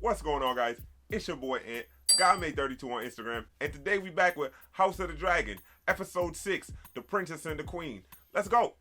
What's going on, guys? It's your boy Ant, GuyMade32 on Instagram, and today we back with House of the Dragon, episode 6, The Princess and the Queen. Let's go!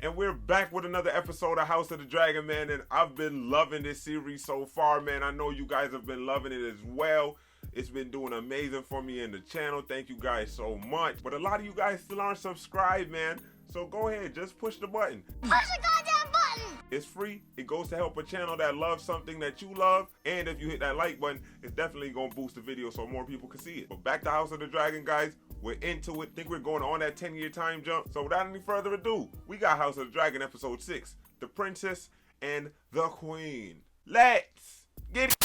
And we're back with another episode of House of the Dragon, man, and I've been loving this series so far, man. I know you guys have been loving it as well. It's been doing amazing for me in the channel. Thank you guys so much. But a lot of you guys still aren't subscribed, man. So go ahead, just push the button. Push the goddamn button! It's free. It goes to help a channel that loves something that you love. And if you hit that like button, it's definitely going to boost the video so more people can see it. But back to House of the Dragon, guys. We're into it. Think we're going on that 10-year time jump. So without any further ado, we got House of the Dragon episode 6, The Princess and the Queen. Let's get it.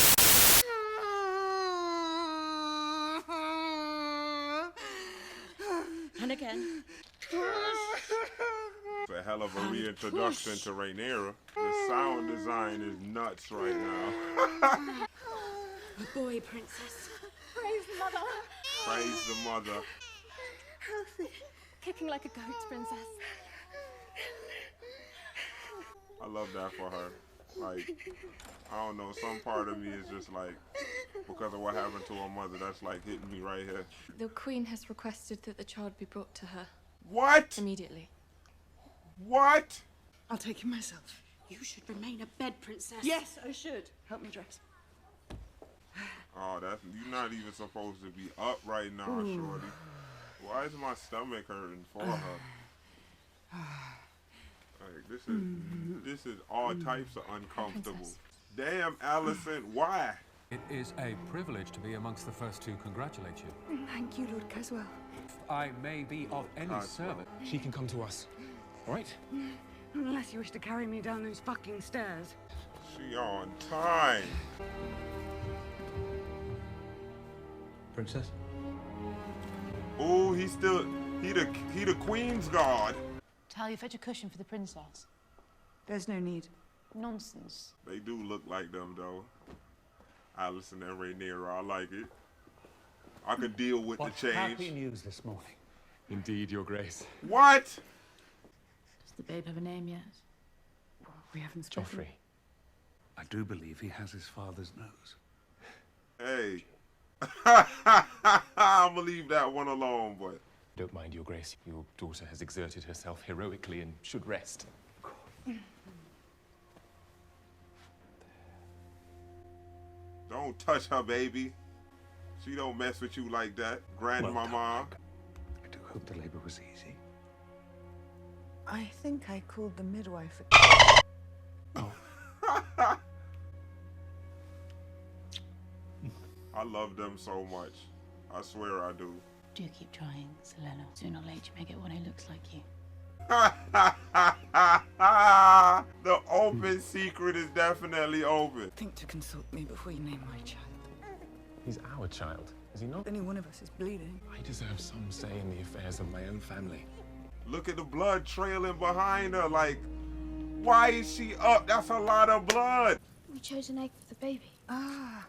And again. It's a hell of a reintroduction to Rhaenyra. The sound design is nuts right now. A boy princess. Praise the mother! Praise the mother. Healthy. Kicking like a goat, princess. I love that for her. Like, I don't know, some part of me is just like, because of what happened to her mother, that's like hitting me right here. The Queen has requested that the child be brought to her What? immediately. What? I'll take you myself. You should remain a bed princess. Yes, I should. Help me dress. Oh, you're not even supposed to be up right now, shorty. Why is my stomach hurting for her? Like, this is all types of uncomfortable. Princess. Damn, Alicent, why? It is a privilege to be amongst the first to congratulate you. Thank you, Lord Caswell. If I may be of any service. She can come to us, all right? Unless you wish to carry me down those fucking stairs. She on time. Princess? Ooh, he the Queen's guard. Talia, fetch a cushion for the princess. There's no need. Nonsense. They do look like them, though. Alicent and Rhaenyra, I like it. I could deal with the change. Happy news this morning. Indeed, Your Grace. What? Does the babe have a name yet? We haven't spoken. Joffrey. I do believe he has his father's nose. Hey. I'm gonna leave that one alone, but. Don't mind, Your Grace. Your daughter has exerted herself heroically and should rest. Don't touch her, baby. She don't mess with you like that, grandmama. I do hope the labor was easy. I think I called the midwife. I love them so much. I swear I do. Do keep trying, Selena. Sooner or later you may get one who looks like you. The open secret is definitely open. Think to consult me before you name my child. He's our child, is he not? Any one of us is bleeding. I deserve some say in the affairs of my own family. Look at the blood trailing behind her. Like, why is she up? That's a lot of blood. We chose an egg for the baby. Ah,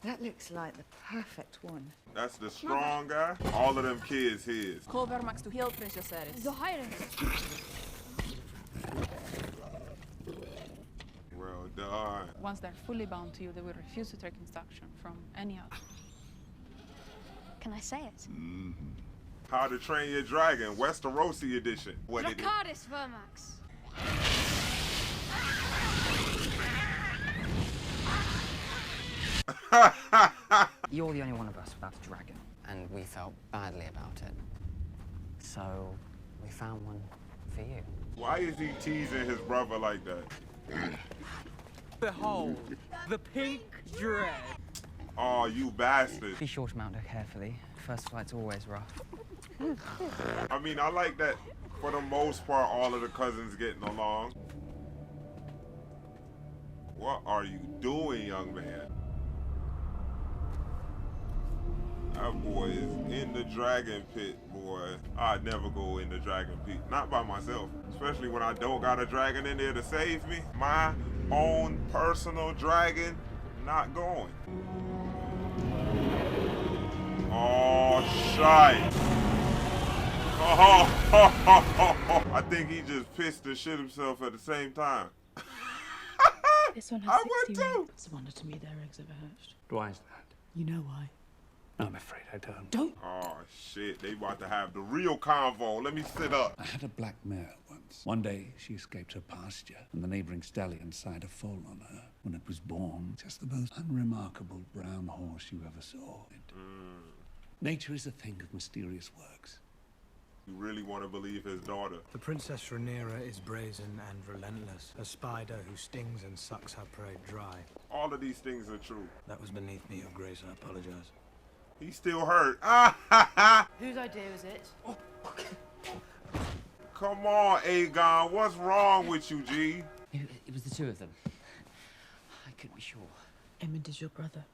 that looks like the perfect one. That's the strong guy. All of them kids his. Kovar max to heal Princess Larys. The Highness. Well done. Once they're fully bound to you, they will refuse to take instruction from any other. Can I say it? How to Train Your Dragon, Westerosi edition. What it is. Dracarys, Vermax. You're the only one of us without a dragon, and we felt badly about it. So, we found one for you. Why is he teasing his brother like that? Behold, the pink dread. Oh, you bastard. Be sure to mount her carefully. First flight's always rough. I mean, I like that for the most part, all of the cousins getting along. What are you doing, young man? That boy is in the dragon pit, boy. I'd never go in the dragon pit. Not by myself. Especially when I don't got a dragon in there to save me. My own personal dragon, not going. Oh, shite. Oh, I think he just pissed and shit himself at the same time. This one I has would 60 too. rings. It's a wonder to me their eggs ever hatched. Why is that? You know why? I'm afraid I don't. Don't. Oh shit, they about to have the real convo. Let me sit up. I had a black mare once. One day, she escaped her pasture, and the neighboring stallion sired a foal on her. When it was born, just the most unremarkable brown horse you ever saw. Nature is a thing of mysterious works. You really want to believe his daughter? The Princess Rhaenyra is brazen and relentless, a spider who stings and sucks her prey dry. All of these things are true. That was beneath me, Your Grace. I apologize. He's still hurt. Ah ha ha! Whose idea was it? Come on, Aegon. What's wrong with you, G? It was the two of them. I couldn't be sure. Aemond is your brother.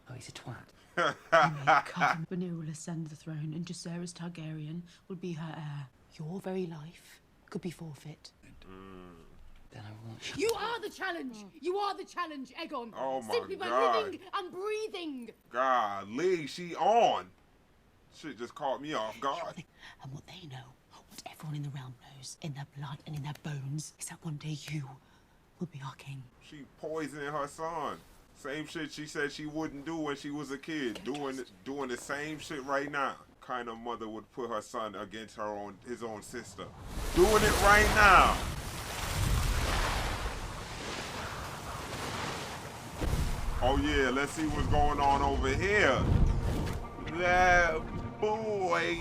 Oh, he's a twat. Cousin Rhaenyra will ascend the throne, and Viserys Targaryen will be her heir. Your very life could be forfeit. Then I won't. You are the challenge! You are the challenge, Aegon! Oh my Simply by God. living and breathing! Golly, she on. Shit just caught me off guard. And what they know, what everyone in the realm knows, in their blood and in their bones, is that one day you will be our king. She poisoning her son. Same shit she said she wouldn't do when she was a kid. Doing the same shit right now. Kind of mother would put her son against his own sister. Doing it right now. Oh yeah, let's see what's going on over here. That boy,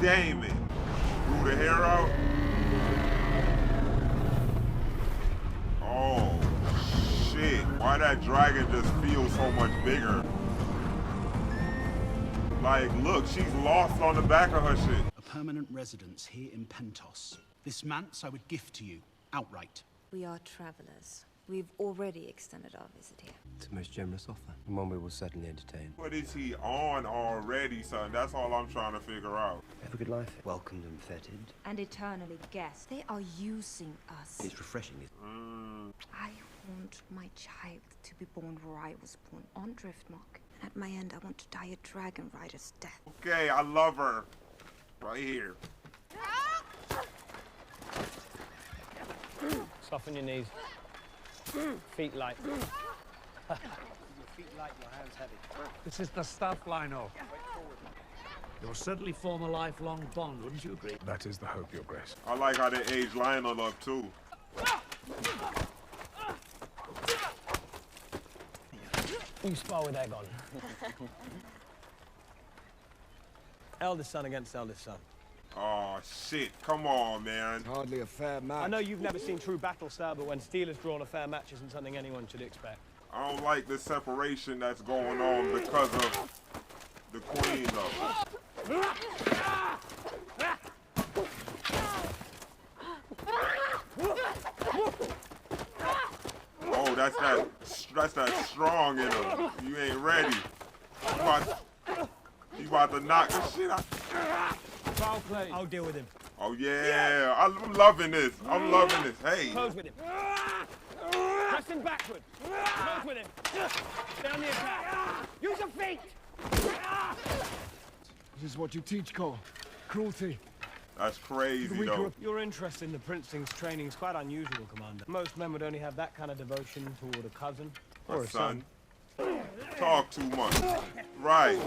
Daemon. Grew the hair out. Oh shit, why that dragon just feels so much bigger? Like, look, she's lost on the back of her shit. A permanent residence here in Pentos. This manse I would gift to you, outright. We are travelers. We've already extended our visit here. It's a most generous offer, and one we will certainly entertain. What is he on already, son? That's all I'm trying to figure out. Have a good life, welcomed and feted. And eternally guessed. They are using us. It's refreshing. I want my child to be born where I was born, on Driftmark. And at my end, I want to die a dragon rider's death. Okay, I love her. Right here. Soften your knees. Feet light. Your feet light, your hands heavy. This is the stuff, Lyonel. You'll certainly form a lifelong bond, wouldn't you agree? That is the hope, Your Grace. I like how they aged Lyonel up too. You spar with Aegon. Eldest son against eldest son. Oh shit, come on, man. Hardly a fair match. I know you've never seen true battle, sir, but when steel is drawn, a fair match isn't something anyone should expect. I don't like the separation that's going on because of the queen, though. Oh, that's that strong in her. You ain't ready. You about to knock the shit out. Foul play. I'll deal with him. Oh yeah, I'm loving this. I'm loving this. Hey. Close with him. Press him backward. Close with him. Stay on the attack. Use your feet. This is what you teach, Cole. Cruelty. That's crazy, though. Your interest in the Princeling's training is quite unusual, Commander. Most men would only have that kind of devotion toward a cousin or a son. Talk too much. Right.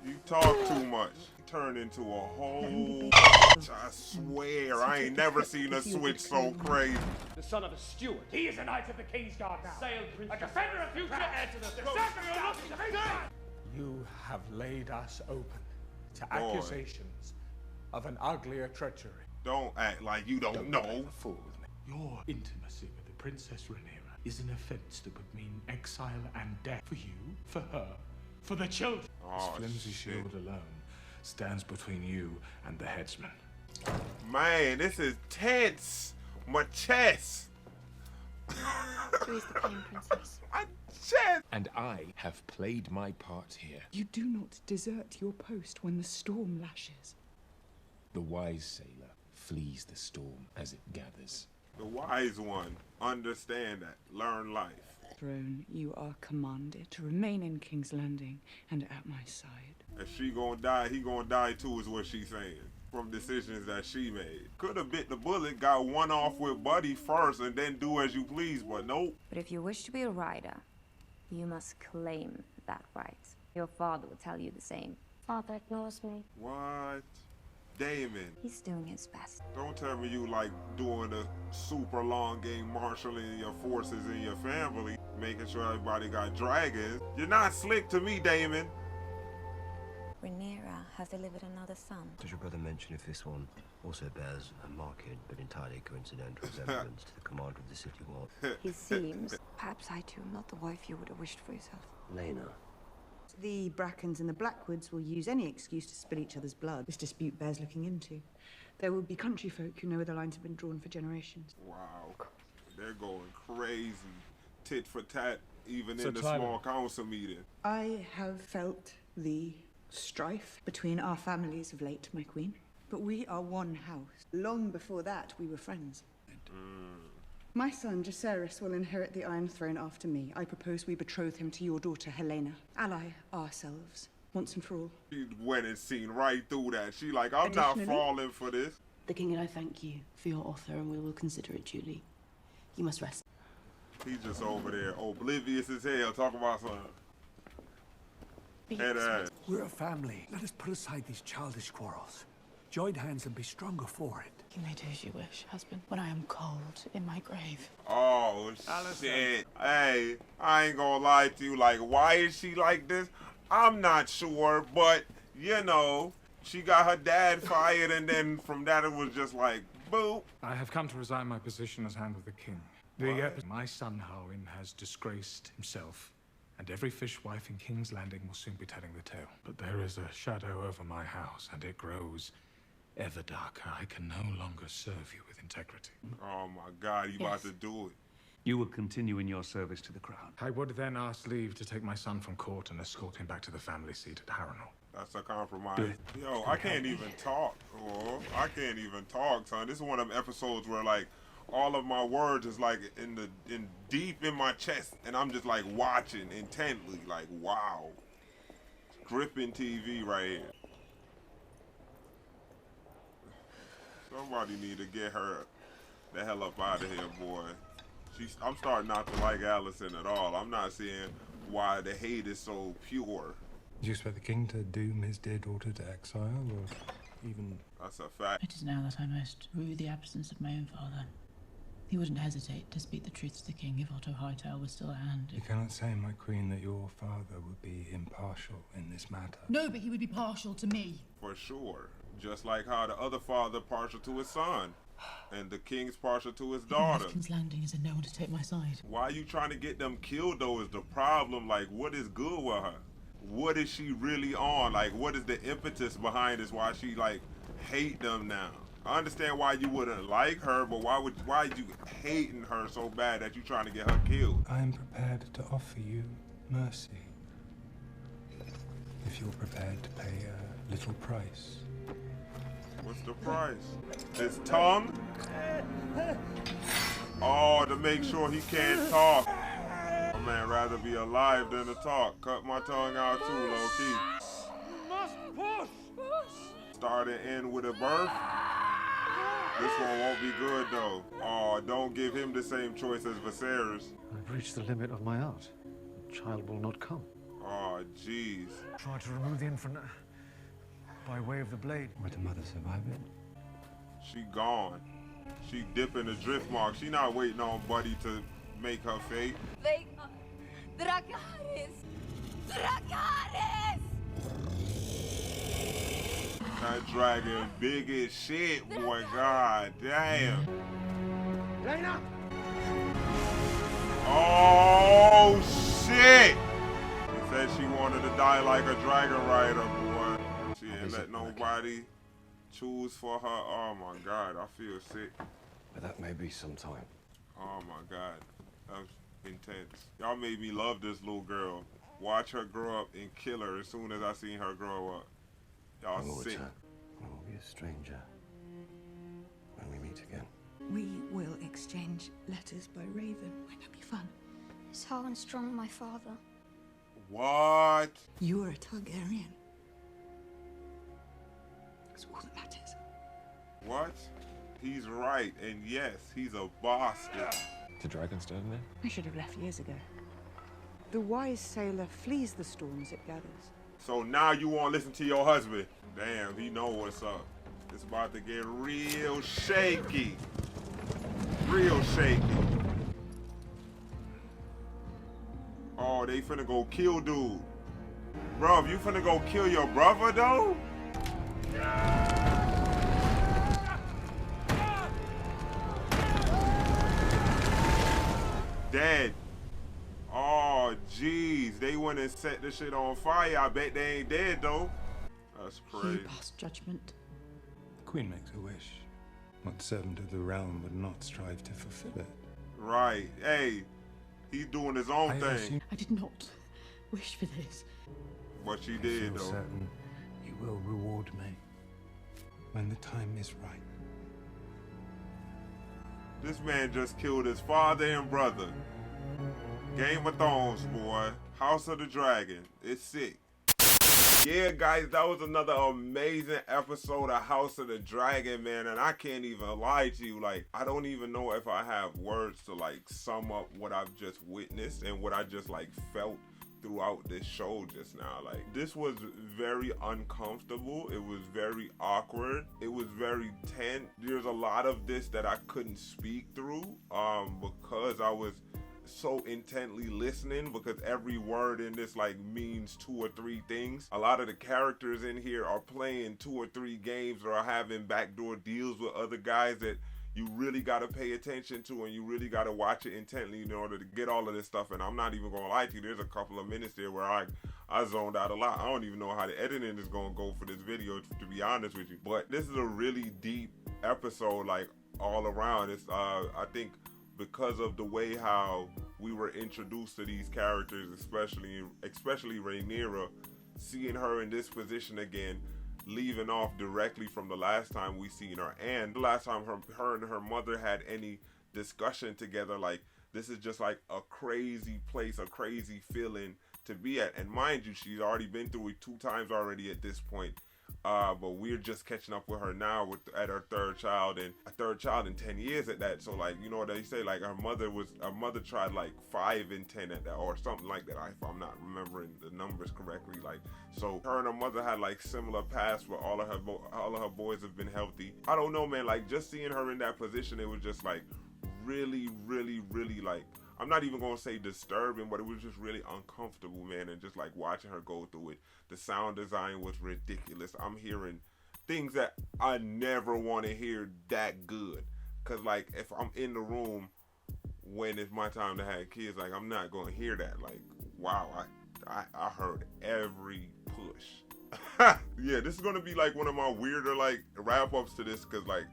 You talk too much. Turn into a whole... I swear, I ain't never seen a switch so crazy. The son of a steward. He is a knight of the King's Guard now. Sail, Prince. A defender of future heir to the throne. You have laid us open to accusations of an uglier treachery. Don't act like you don't know. Fool with me. Your intimacy with the Princess Rhaenyra is an offense that would mean exile and death for you, for her, for the children. Oh, this flimsy shield alone stands between you and the headsman. Man, this is tense. My chest. Who is the Queen Princess? My chest. And I have played my part here. You do not desert your post when the storm lashes. The wise sailor flees the storm as it gathers. The wise one. Understand that. Learn life. Throne, you are commanded to remain in King's Landing and at my side. If she gonna die, he gonna die too, is what she's saying. From decisions that she made. Could have bit the bullet, got one off with Buddy first, and then do as you please, but nope. But if you wish to be a rider, you must claim that right. Your father will tell you the same. Father ignores me. What? Daemon. He's doing his best. Don't tell me you like doing a super long game marshaling your forces in your family, making sure everybody got dragons. You're not slick to me, Daemon. Rhaenyra has delivered another son. Does your brother mention if this one also bears a marked but entirely coincidental resemblance to the commander of the city wall? He seems. Perhaps I too am not the wife you would have wished for yourself. Laena. The Brackens and the Blackwoods will use any excuse to spill each other's blood. This dispute bears looking into. There will be country folk who know where the lines have been drawn for generations. Wow. They're going crazy. Tit for tat, even So in the Tyler. small council meeting. I have felt the strife between our families of late, my queen. But we are one house. Long before that, we were friends. My son, Viserys, will inherit the Iron Throne after me. I propose we betroth him to your daughter, Helena. Ally ourselves, once and for all. She went and seen right through that. She like, I'm not Additionally- falling for this. The king and I thank you for your offer, and we will consider it duly. You must rest. He's just over there, oblivious as hell, talking about something. Head ass. We're a family. Let us put aside these childish quarrels. Join hands and be stronger for it. You may do as you wish, husband, when I am cold in my grave. Oh, shit. Hey, I ain't gonna lie to you. Like, why is she like this? I'm not sure, but, you know, she got her dad fired, and then from that it was just like, boop. I have come to resign my position as Hand of the King. My son Harwin has disgraced himself, and every fishwife in King's Landing will soon be telling the tale. But there is a shadow over my house, and it grows ever darker. I can no longer serve you with integrity. Oh my God, you about to do it. You will continue in your service to the crown. I would then ask leave to take my son from court and escort him back to the family seat at Harrenhal. That's a compromise. Do it. Yo, I can't even talk. Oh, I can't even talk, son. This is one of them episodes where like all of my words is like in deep in my chest, and I'm just like watching intently, like wow. Gripping TV right here. Somebody need to get her the hell up out of here, boy. I'm starting not to like Alicent at all. I'm not seeing why the hate is so pure. Do you expect the king to doom his dear daughter to exile, or even... That's a fact. It is now that I most rue the absence of my own father. He wouldn't hesitate to speak the truth to the king if Otto Hightower was still at hand. You cannot say, my queen, that your father would be impartial in this matter. No, but he would be partial to me. For sure. Just like how the other father partial to his son. And the king's partial to his daughter. King's Landing is there no one to take my side. Why are you trying to get them killed though is the problem. Like, what is good with her? What is she really on? Like, what is the impetus behind this? Why she like hate them now? I understand why you wouldn't like her, but why are you hating her so bad that you trying to get her killed? I am prepared to offer you mercy. If you're prepared to pay a little price. What's the price? His tongue? Oh, to make sure he can't talk. My man rather be alive than to talk. Cut my tongue out too, low key. Must push. Start and end with a birth. This one won't be good though. Oh, don't give him the same choice as Viserys. I've reached the limit of my art. The child will not come. Oh, jeez. Try to remove the infant by way of the blade. Would the mother survive it? She gone. She dipping the drift mark. She not waiting on Buddy to make her fate. Vhagar! Dracarys! Dracarys! That dragon big as shit, boy. God damn. Laena! Oh, shit! She said she wanted to die like a dragon rider, boy. She ain't let nobody choose for her. Oh, my God. I feel sick. But that may be some time. Oh, my God. That was intense. Y'all made me love this little girl. Watch her grow up and kill her as soon as I seen her grow up. Y'all sick. I will be a stranger when we meet again. We will exchange letters by Raven. Won't that be fun? Is Harwin strong, my father? What? You are a Targaryen. What? He's right, and yes, he's a bastard. The dragon's dead then? I should have left years ago. The wise sailor flees the storms it gathers. So now you won't listen to your husband. Damn, he know what's up. It's about to get real shaky. Real shaky. Oh, they finna go kill dude. Bro, if you finna go kill your brother though? Dead. Oh, jeez. They went and set this shit on fire. I bet they ain't dead though. That's crazy. You pass judgment. The Queen makes a wish. What servant of the realm would not strive to fulfill it? Right. Hey, he's doing his own thing. I did not wish for this. But she did, though. Certain you will reward me when the time is right. This man just killed his father and brother. Game of Thrones, boy. House of the Dragon. It's sick. Yeah, guys, that was another amazing episode of House of the Dragon, man. And I can't even lie to you. Like, I don't even know if I have words to, like, sum up what I've just witnessed and what I just, like, felt throughout this show just now. Like, this was very uncomfortable. It was very awkward. It was very tense. There's a lot of this that I couldn't speak through because I was so intently listening, because every word in this like means 2 or 3 things. A lot of the characters in here are playing 2 or 3 games or are having backdoor deals with other guys that you really got to pay attention to, and you really got to watch it intently in order to get all of this stuff. And I'm not even gonna lie to you, there's a couple of minutes there where I zoned out a lot. I don't even know how the editing is gonna go for this video, to be honest with you. But this is a really deep episode, like all around. It's I think because of the way how we were introduced to these characters, especially Rhaenyra, seeing her in this position again, leaving off directly from the last time we seen her, and the last time her and her mother had any discussion together. Like, this is just like a crazy place, a crazy feeling to be at. And mind you, she's already been through it 2 times already at this point. But we're just catching up with her now at her 3rd child, and a 3rd child in 10 years at that. So like, you know what they say, like her mother tried like 5 and 10 at that, or something like that, if I'm not remembering the numbers correctly. Like, so her and her mother had like similar paths where all of her boys have been healthy. I don't know, man, like just seeing her in that position, it was just like really, really, really, like, I'm not even gonna say disturbing, but it was just really uncomfortable, man. And just like watching her go through it. The sound design was ridiculous. I'm hearing things that I never want to hear that good. Cause like if I'm in the room when it's my time to have kids, like I'm not gonna hear that. Like, wow, I heard every push. Yeah, this is gonna be like one of my weirder like wrap ups to this, cause like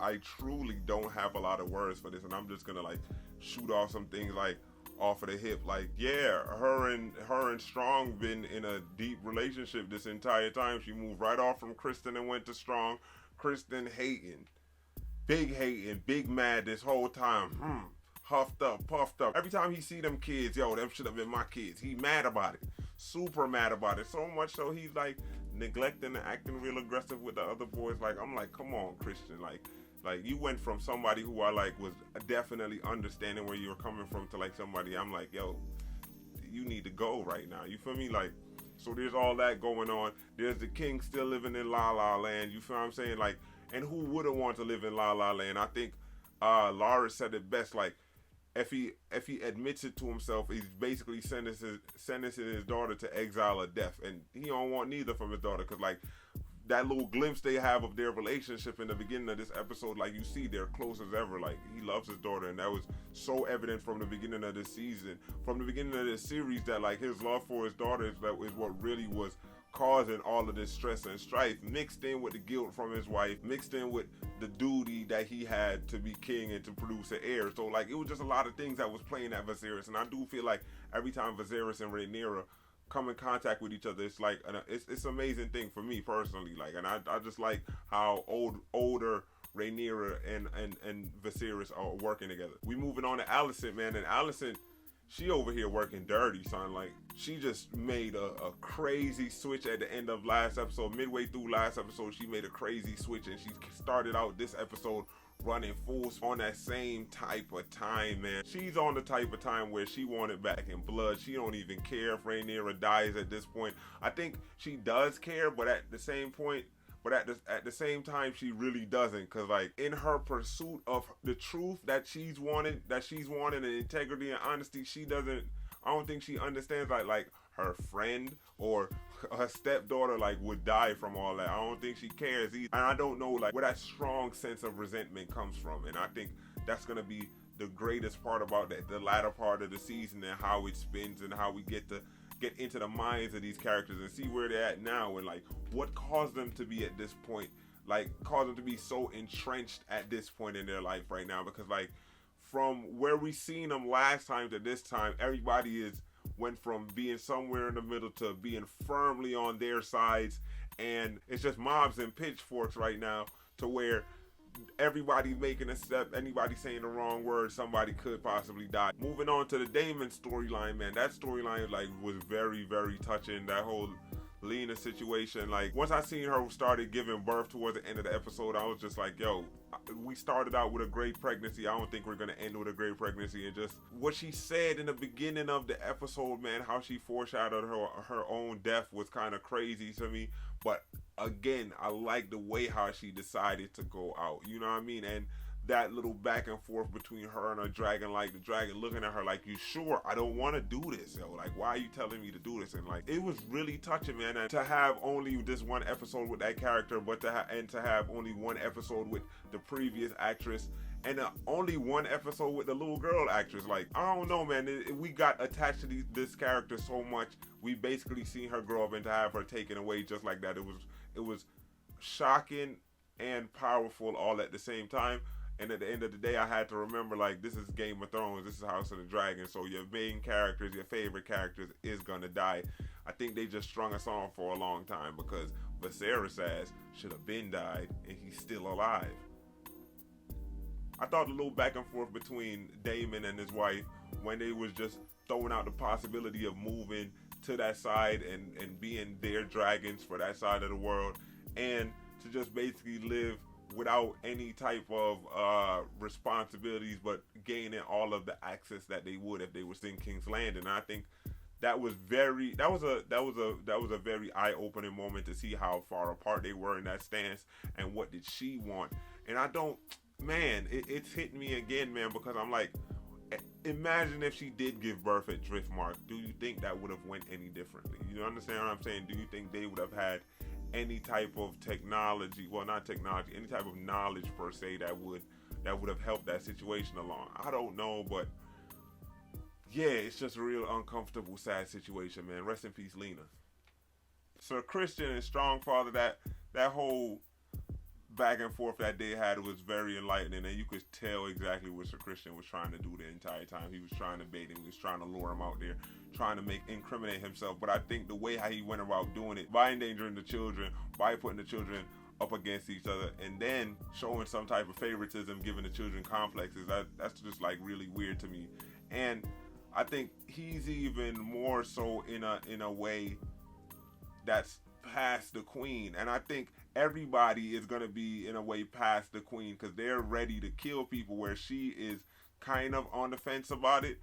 I truly don't have a lot of words for this, and I'm just gonna like shoot off some things like off of the hip. Like, yeah, her and Strong been in a deep relationship this entire time. She moved right off from Criston and went to Strong. Criston hating, big mad this whole time. Huffed up, puffed up. Every time he see them kids, yo, them should have been my kids. He mad about it, super mad about it. So much so he's like neglecting and acting real aggressive with the other boys. Like, I'm like, come on, Criston, like you went from somebody who I like was definitely understanding where you were coming from to like somebody I'm like, yo, you need to go right now. You feel me? Like, so there's all that going on. There's the king still living in La La Land. You feel what I'm saying? Like, and who wouldn't want to live in La La Land? I think Larys said it best. Like, if he admits it to himself, he's basically sentencing his daughter to exile or death, and he don't want neither from his daughter, because like that little glimpse they have of their relationship in the beginning of this episode, like you see they're close as ever. Like, he loves his daughter, and that was so evident from the beginning of this season, from the beginning of this series, that like his love for his daughter is what really was causing all of this stress and strife, mixed in with the guilt from his wife, mixed in with the duty that he had to be king and to produce an heir. So like, it was just a lot of things that was playing at Viserys, and I do feel like every time Viserys and Rhaenyra come in contact with each other, it's like it's an amazing thing for me personally. Like, and I just like how older Rhaenyra and Viserys are working together. We moving on to Alicent, man, and Alicent she over here working dirty, son. Like, she just made a crazy switch at the end of last episode. Midway through last episode, she made a crazy switch, and she started out this episode running full on that same type of time, man. She's on the type of time where she wanted back in blood. She don't even care if Rhaenyra dies at this point. I think she does care, but at the same time, she really doesn't. Cause like in her pursuit of the truth that she's wanted, and integrity and honesty, I don't think she understands like her friend or her stepdaughter like would die from all that. I don't think she cares either. And I don't know like where that strong sense of resentment comes from. And I think that's gonna be the greatest part about the latter part of the season, and how it spins, and how we get into the minds of these characters and see where they're at now, and like what caused them to be at this point, like caused them to be so entrenched at this point in their life right now. Because like from where we seen them last time to this time, everybody went from being somewhere in the middle to being firmly on their sides, and it's just mobs and pitchforks right now, to where everybody making a step, anybody saying the wrong word, somebody could possibly die. Moving on to the Daemon storyline, man, that storyline like was very, very touching. That whole Laena situation, like once I seen her started giving birth towards the end of the episode, I was just like, yo, we started out with a great pregnancy. I don't think we're gonna end with a great pregnancy. And just what she said in the beginning of the episode, man, how she foreshadowed her own death was kind of crazy to me. But again, I like the way how she decided to go out, you know what I mean? And that little back and forth between her and her dragon, like the dragon looking at her like, you sure? I don't want to do this, yo. Like, why are you telling me to do this? And like, it was really touching, man. And to have only this one episode with that character, but to have only one episode with the previous actress, and only one episode with the little girl actress, like, I don't know, man. We got attached to this character so much. We basically seen her grow up, and to have her taken away just like that, it was shocking and powerful all at the same time. And at the end of the day, I had to remember, like, this is Game of Thrones, this is House of the Dragon, so your main characters, your favorite characters is gonna die. I think they just strung us on for a long time, because Viserys ass should have been died, and he's still alive. I thought the little back and forth between Daemon and his wife, when they was just throwing out the possibility of moving to that side and being their dragons for that side of the world, and to just basically live without any type of responsibilities, but gaining all of the access that they would if they were in King's Landing. And I think that was a very eye-opening moment to see how far apart they were in that stance, and what did she want. And I don't, man, it's hitting me again, man, because I'm like, imagine if she did give birth at Driftmark. Do you think that would have went any differently? You understand what I'm saying? Do you think they would have had any type of technology, well, not technology, any type of knowledge per se that would have helped that situation along? I don't know, but yeah, it's just a real uncomfortable, sad situation, man. Rest in peace, Laena. Sir Criston and Strongfather, that whole back and forth that they had was very enlightening, and you could tell exactly what Sir Criston was trying to do the entire time. He was trying to bait him, he was trying to lure him out there, trying to incriminate himself. But I think the way how he went about doing it, by endangering the children, by putting the children up against each other, and then showing some type of favoritism, giving the children complexes, that's just like really weird to me. And I think he's even more so in a way that's past the queen. And I think everybody is going to be in a way past the queen, because they're ready to kill people, where she is kind of on the fence about it,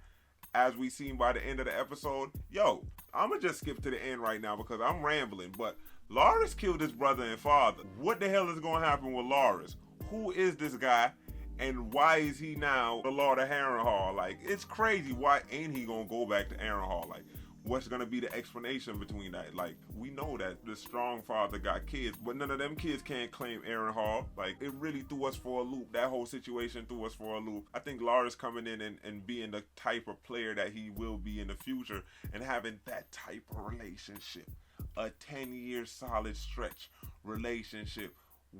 as we seen by the end of the episode. Yo, I'm going to just skip to the end right now because I'm rambling, but Larys killed his brother and father. What the hell is going to happen with Larys? Who is this guy, and why is he now the Lord of Harrenhal? Like, it's crazy. Why ain't he going to go back to Harrenhal? Like, what's going to be the explanation between that? Like, we know that the strong father got kids, but none of them kids can't claim Harrenhal. Like, it really threw us for a loop. That whole situation threw us for a loop. I think Larys coming in and being the type of player that he will be in the future, and having that type of relationship, a 10-year solid stretch relationship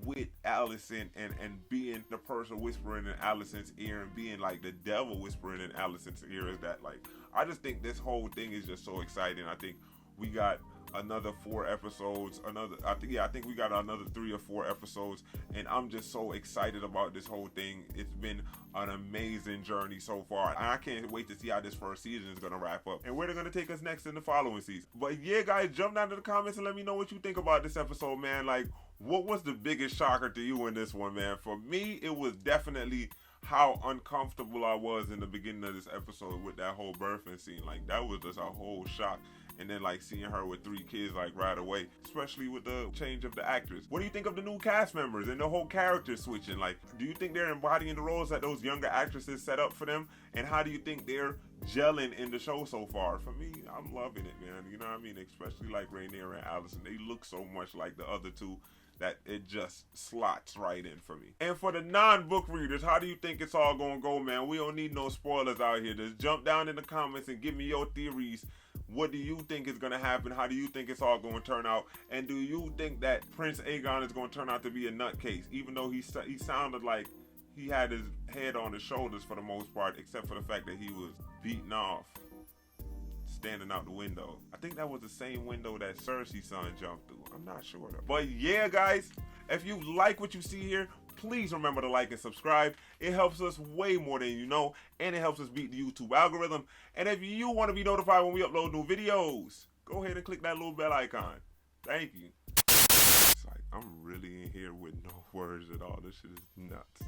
with Alicent, and being the person whispering in Alicent's ear, and being like the devil whispering in Alicent's ear, is that, like, I just think this whole thing is just so exciting. I think we got another 4 episodes, I think we got another 3 or 4 episodes, and I'm just so excited about this whole thing. It's been an amazing journey so far. I can't wait to see how this first season is gonna wrap up and where they're gonna take us next in the following season. But yeah, guys, jump down to the comments and let me know what you think about this episode, man. Like, what was the biggest shocker to you in this one, man? For me, it was definitely how uncomfortable I was in the beginning of this episode with that whole birthing scene. Like, that was just a whole shock. And then like seeing her with 3 kids like right away, especially with the change of the actress. What do you think of the new cast members and the whole character switching? Like, do you think they're embodying the roles that those younger actresses set up for them? And how do you think they're gelling in the show so far? For me, I'm loving it, man. You know what I mean? Especially like Rhaenyra and Alicent. They look so much like the other two that it just slots right in for me. And for the non-book readers, how do you think it's all gonna go, man? We don't need no spoilers out here. Just jump down in the comments and give me your theories. What do you think is gonna happen? How do you think it's all gonna turn out? And do you think that Prince Aegon is gonna turn out to be a nutcase? Even though he sounded like he had his head on his shoulders for the most part, except for the fact that he was beaten off standing out the window. I think that was the same window that Cersei's son jumped through. I'm not sure though. But yeah, guys, if you like what you see here, please remember to like and subscribe. It helps us way more than you know, and it helps us beat the YouTube algorithm. And if you want to be notified when we upload new videos, go ahead and click that little bell icon. Thank you. It's like I'm really in here with no words at all. This shit is nuts.